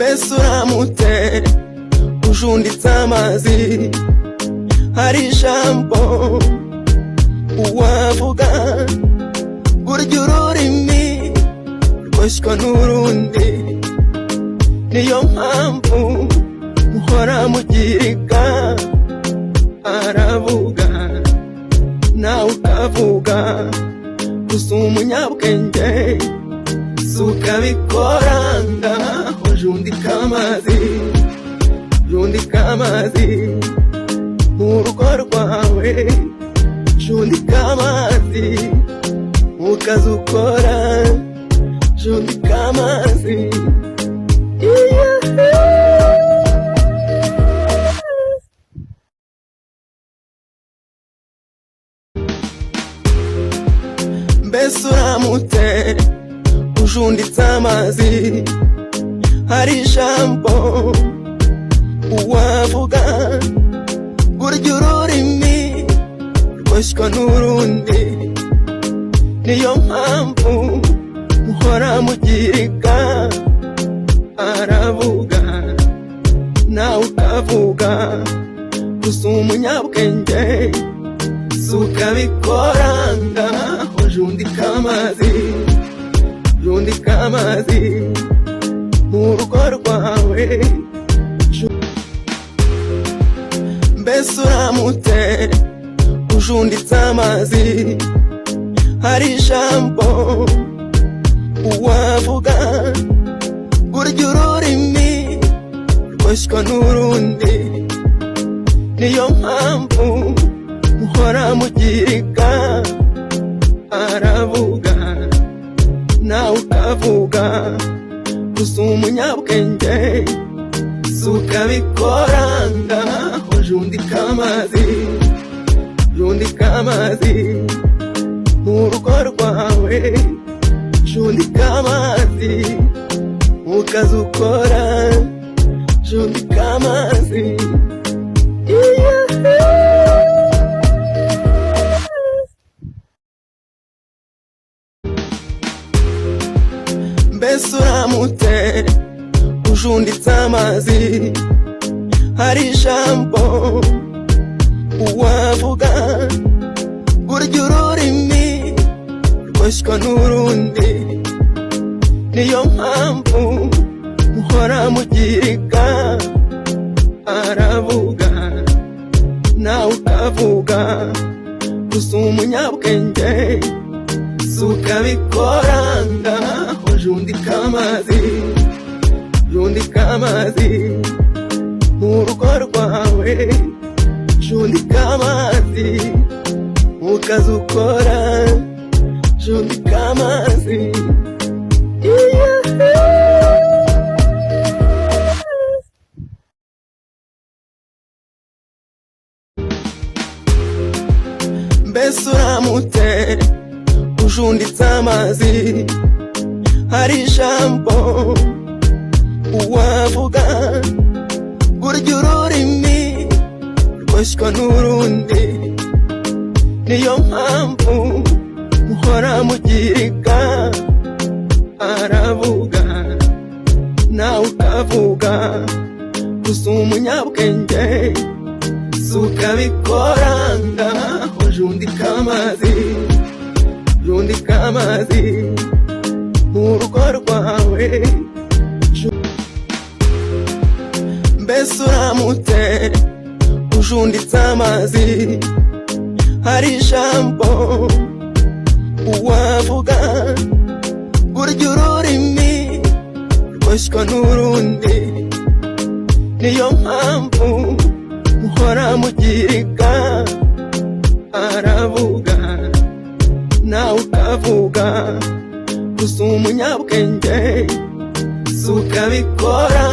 mbese uramutse ujunditse amazi, hari ijambo uwavuga, burya ururimi rwoshywa n'urundi, niyo mpamvu muhora mugirika. Aravuga nawe ukavuga, gusa umunyabwenge sukabikora. Ngaho jundika amazi, jundika amazi mu rugo rwawe, jundika amazi mu kazi ukora, jundika amazi. Mbese uramutse ujunditse amazi, hari ijambo uwavuga, burya ururimi rwoshywa n'urundi, niyo mpamvu muhora mugirika. Aravuga nawe ukavuga, gusa umunyabwenge sukabikora. Ngaho jundika amazi, jundika amazi mu rugo rwawe. Mbese uramutse ujunditse amazi, hari ijambo uwavuga, burya ururimi rwoshywa n'urundi, niyo mpamvu muhora mugirika. Aravuga nawe ukavuga, gusa umunyabwenge sukabikora. Ngaho jundika amazi, jundika amazi mu rugo rwawe, jundika amazi mu kazi ukora, jundika amazi. Mbese uramutse ujunditse amazi, hari ijambo uwavuga, burya ururimi rwoshywa n'urundi, niyo mpamvu muhora mugirika. Aravuga nawe ukavuga, gusa umunyabwenge sukabikora. Ngaho jundika amazi, jundika amazi mu rugo rwawe, jundika amazi mu kazi ukora, jundika amazi. Mbese uramutse ujunditse amazi, hari ijambo uwavuga, burya ururimi rwoshywa n'urundi, niyo mpamvu muhora mugirika. Aravuga nawe ukavuga, gusa umunyabwenge sukabikora. Ngaho jundika amazi, jundika amazi mu rugo rwawe. Mbese uramutse ujunditse amazi, hari ijambo uwavuga, burya ururimi rwoshywa n'urundi, niyo mpamvu muhora mugirika. Aravuga nawe ukavuga, gusa umunyabwenge sukabikora.